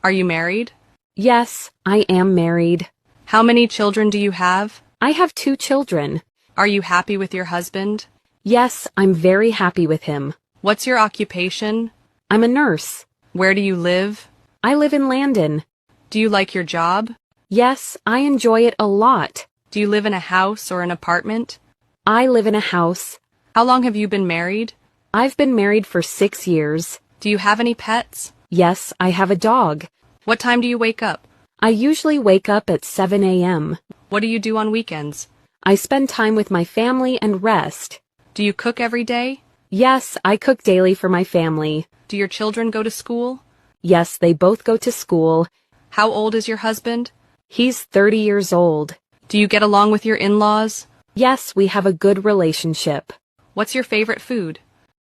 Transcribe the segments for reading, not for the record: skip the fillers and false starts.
Are you married? Yes, I am married. How many children do you have? I have 2 children. Are you happy with your husband? Yes, I'm very happy with him. What's your occupation? I'm a nurse. Where do you live? I live in Landon. Do you like your job? Yes, I enjoy it a lot. Do you live in a house or an apartment? I live in a house. How long have you been married? I've been married for 6 years. Do you have any pets? Yes, I have a dog. What time do you wake up? I usually wake up at 7 a.m. What do you do on weekends? I spend time with my family and rest. Do you cook every day? Yes, I cook daily for my family. Do your children go to school? Yes, they both go to school. How old is your husband? He's 30 years old. Do you get along with your in-laws? Yes, we have a good relationship. What's your favorite food?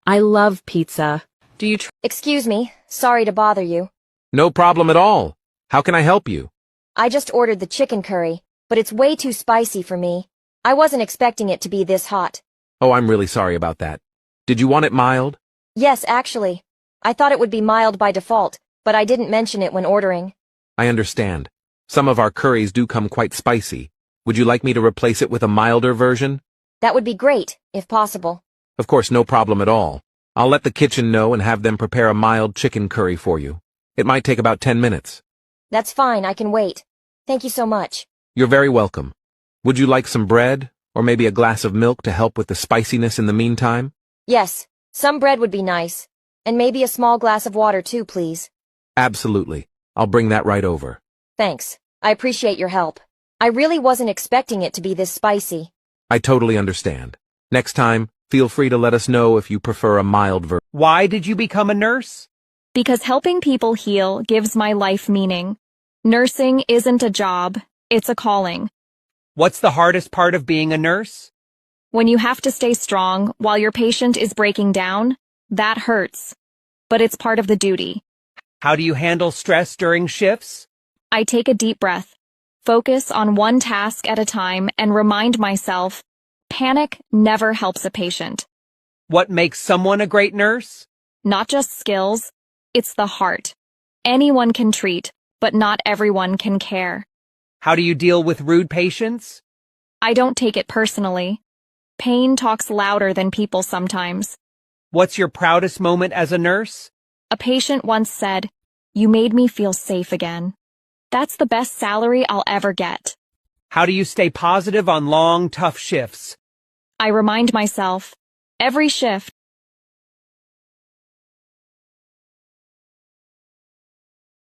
I love pizza. Do you Excuse me, sorry to bother you. No problem at all. How can I help you? I just ordered the chicken curry, but it's way too spicy for me. I wasn't expecting it to be this hot. Oh, I'm really sorry about that. Did you want it mild? Yes, actually. I thought it would be mild by default, but I didn't mention it when ordering. I understand. Some of our curries do come quite spicy. Would you like me to replace it with a milder version? That would be great, if possible. Of course, no problem at all. I'll let the kitchen know and have them prepare a mild chicken curry for you. It might take about 10 minutes. That's fine, I can wait. Thank you so much. You're very welcome. Would you like some bread, or maybe a glass of milk to help with the spiciness in the meantime? Yes, some bread would be nice. And maybe a small glass of water too, please. Absolutely. I'll bring that right over. Thanks. I appreciate your help. I really wasn't expecting it to be this spicy. I totally understand. Next time, feel free to let us know if you prefer a mild version. Why did you become a nurse? Because helping people heal gives my life meaning. Nursing isn't a job, it's a calling. What's the hardest part of being a nurse? When you have to stay strong while your patient is breaking down, that hurts. But it's part of the duty. How do you handle stress during shifts? I take a deep breath, focus on one task at a time, and remind myself, panic never helps a patient. What makes someone a great nurse? Not just skills, it's the heart. Anyone can treat, but not everyone can care. How do you deal with rude patients? I don't take it personally. Pain talks louder than people sometimes. What's your proudest moment as a nurse? A patient once said, "You made me feel safe again." That's the best salary I'll ever get. How do you stay positive on long, tough shifts? I remind myself, every shift